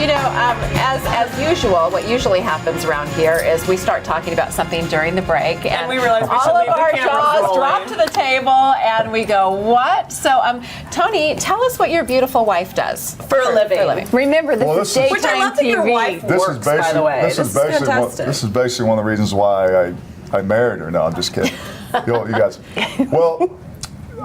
as usual, what usually happens around here is we start talking about something during the break, and we realize we all should of leave the our cameras jaws rolling. drop to the table, and we go, "What?" So, Tony, tell us what your beautiful wife does For a living. Remember, this is daytime Which I love that TV. your wife works, by the way. This is fantastic. This is basically one of the reasons why I married her. No, I'm just kidding. You guys. Well,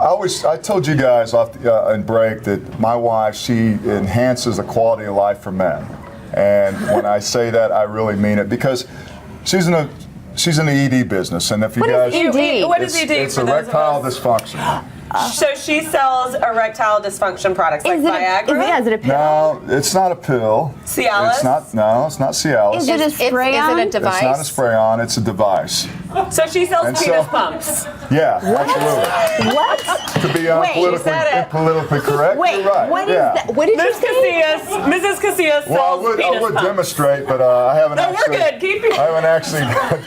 I told you guys in break that my wife, she enhances the quality of life for men. And when I say that, I really mean it, because she's in the ED business. And if you guys, What is ED? It's erectile dysfunction. So she sells erectile dysfunction products like Viagra? Is it a pill? No, it's not a pill. Cialis? It's not Cialis. Is it a spray-on? Is it a device? It's not a spray-on, it's a device. So she sells And penis so- pumps. Yeah, absolutely. What? To be politically correct, Wait, you're right. what is yeah. that? What did you Ms. say? Mrs. Casillas Well, sells penis I would pumps. demonstrate, but I haven't No, we're actually. good. Keep it. I haven't actually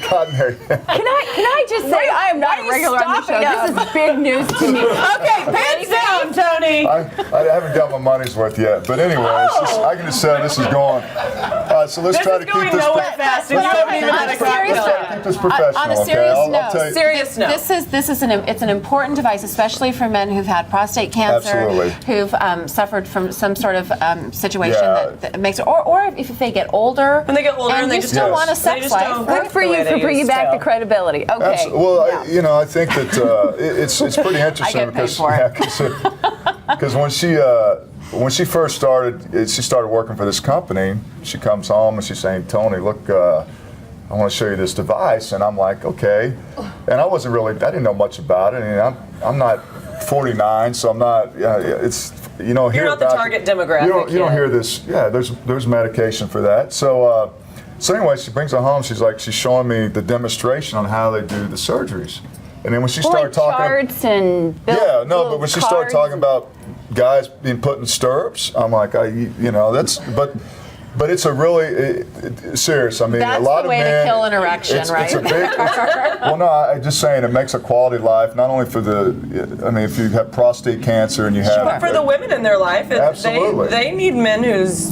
gotten there yet. Can I just say, I am not a regular on the show. This is big news to me. Okay, pants down, Tony. I haven't got my money's worth yet, but anyway, I can just say this is going. So let's try to keep going this. nowhere fast. You haven't even had a cocktail. Keep this professional, On a okay? serious I'll note, tell you. Serious note. It's an important device, especially for men who've had prostate cancer, Absolutely. who've suffered from some sort of situation Yeah. that makes it, or if they get older. When they get older and they you just still Yes. want a They sex just life. don't- Good for The way you they for bringing used back to. the credibility. Okay. Well, I think that it's pretty interesting I get paid for it. because when she first started working for this company, she comes home and she's saying, "Tony, look, I want to show you this device," and I'm like, "Okay," and I didn't know much about it, and I'm not 49, so I'm not. It's You're not the target demographic. You don't hear this. Yeah, there's medication for that. So anyway, she brings it home. She's showing me the demonstration on how they do the surgeries, and then when she started talking, charts and but when she started talking about guys being put in stirrups, I'm like, but it's a really serious. I mean, That's a lot the way of men. to kill an erection, it's right? a big. Well, no, I'm just saying it makes a quality life not only for if you have prostate cancer and you have. But for the women in their life, Absolutely. they need men whose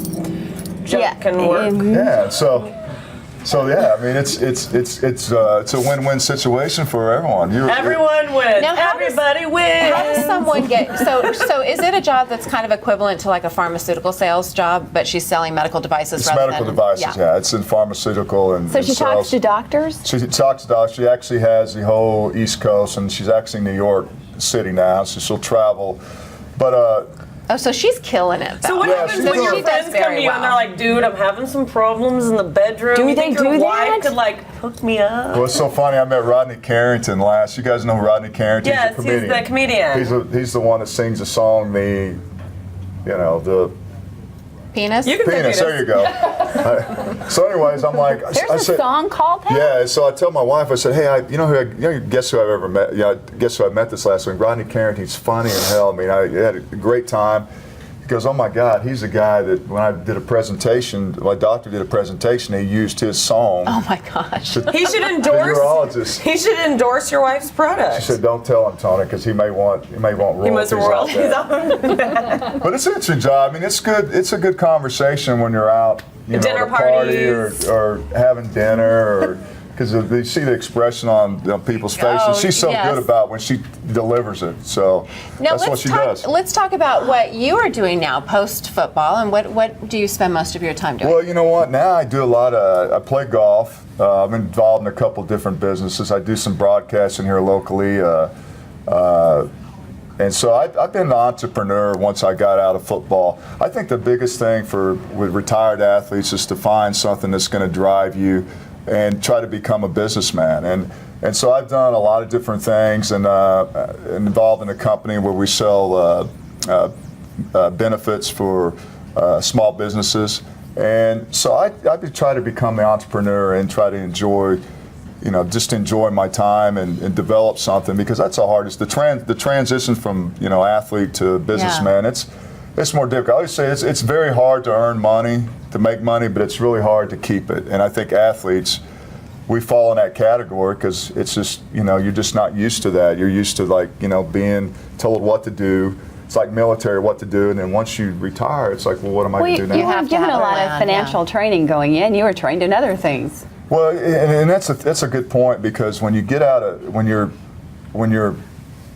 junk can work. Yeah, so yeah, I mean it's a win-win situation for everyone. Everyone wins. Now, Everybody wins. How does someone get so is it a job that's kind of equivalent to like a pharmaceutical sales job, but she's selling medical devices It's rather medical than devices, yeah. It's in pharmaceutical and So she talks to doctors? She talks to doctors. She actually has the whole East Coast, and she's actually in New York City now, so she'll travel. But Oh, so she's killing it. Though. So what Yeah, happens she's when doing your it. friends come to you and they're like, "Dude, I'm having some problems in the bedroom. Do you think they your do wife that? could like hook me up?" well, it's so funny. I met Rodney Carrington last. You guys know who Rodney Carrington? Yes, he's a comedian. he's the comedian. He's the one that sings the song, the Penis? You can say penis. There you go. So, anyways, I'm like, There's a song called that? Yeah, so I tell my wife, I said, "Hey, guess who I've ever met? Guess who I met this last week? Rodney Carrington. He's funny as hell. I mean, I had a great time." He goes, "Oh my God, he's the guy that when I did a presentation, my doctor did a presentation, he used his song." Oh my gosh. He should The endorse. urologist. He should endorse your wife's product. She said, "Don't tell him, Tony, because he may want He royalties must out royalties there." on that. But it's an interesting job. I mean, it's good. It's a good conversation when you're out, Dinner at a party parties. or having dinner, or because they see the expression on people's faces. Oh, She's so yes. good about when she delivers it. So Now that's what she does. let's talk about what you are doing now post football, and what do you spend most of your time doing? Well, you know what? Now I do a lot of. I play golf. I'm involved in a couple different businesses. I do some broadcasting here locally. And so I've been an entrepreneur once I got out of football. I think the biggest thing with retired athletes is to find something that's going to drive you and try to become a businessman. And so I've done a lot of different things and involved in a company where we sell benefits for small businesses. And so I try to become an entrepreneur and try to enjoy just enjoy my time and develop something, because that's the hardest. The transition from athlete to businessman, it's more difficult. I always say it's very hard to earn money, to make money, but it's really hard to keep it. And I think athletes, we fall in that category because it's just you're just not used to that. You're used to being told what to do. it's like military, what to do, and then once you retire, it's like, well, what am I going to do now? You have have to given have a a lot plan, of financial training going in. You were trained in other things. Well, and that's a good point, because when you get out of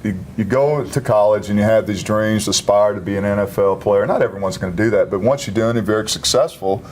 you go to college and you have these dreams to aspire to be an NFL player. Not everyone's going to do that, but once you're doing it, very successful.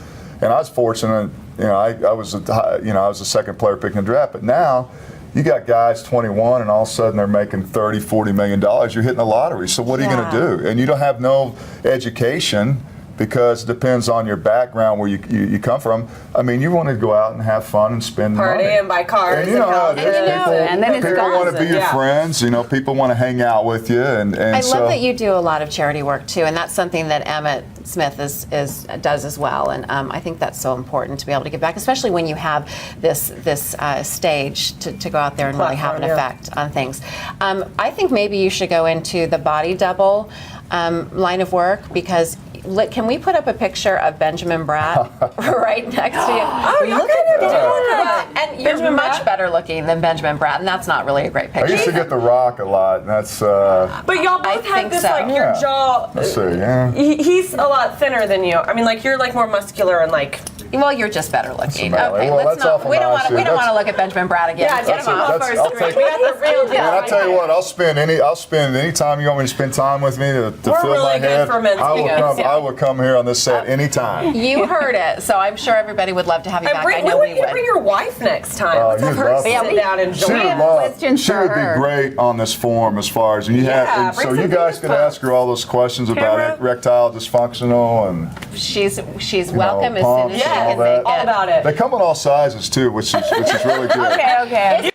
And I was fortunate, I was the second player picked in the draft, but now you got guys 21 and all of a sudden they're making $30, $40 million. You're hitting the lottery. So what are you going to do? And you don't have no education, because it depends on your background, where you come from. I mean, you want to go out and have fun and spend Party money. and buy cars And you know how it is. and then it's People gone. want to be your Yeah. friends. People want to hang out with you. And I so, love that you do a lot of charity work too, and that's something that Emmett Smith does as well. And I think that's so important to be able to give back, especially when you have this stage to go out there and really have an Platform, yeah. effect on things. I think maybe you should go into the body double line of work, because can we put up a picture of Benjamin Bratt right next to you? Oh, y'all kind of do that. And you're Benjamin much Bratt? better looking than Benjamin Bratt, and that's not really a great I picture. used to get The Rock a lot, and that's. But y'all I both have think this, so. like, your Yeah. jaw. Let's see, yeah. He's a lot thinner than you. I mean, like, you're like more muscular and like. Well, you're just better looking. about it. Okay, Well, let's that's not. awful We don't nice, want to. yeah. We don't want to That's- look at Benjamin Bratt again. Yeah, get him off That's- our I'll screen. take- We got the real deal. And I tell you what, I'll spend any time you want me to spend time with me to We're fill really my good head. for men's I will meetings, come. yeah. I will come here on this set anytime. You heard it, so I'm sure everybody would love to have you back. I know when we you would. bring your wife next time. Let's you'd have her love sit it. down and She join would us. love. questions She for would her. be great on this forum as far as, and you Yeah, have. And bring so you some guys penis could pumps. ask her all those questions about Camera? erectile dysfunctional and She's welcome as soon pumps as she and Yeah, can all make that. all it. about it. They come in all sizes too, which is really good. Okay.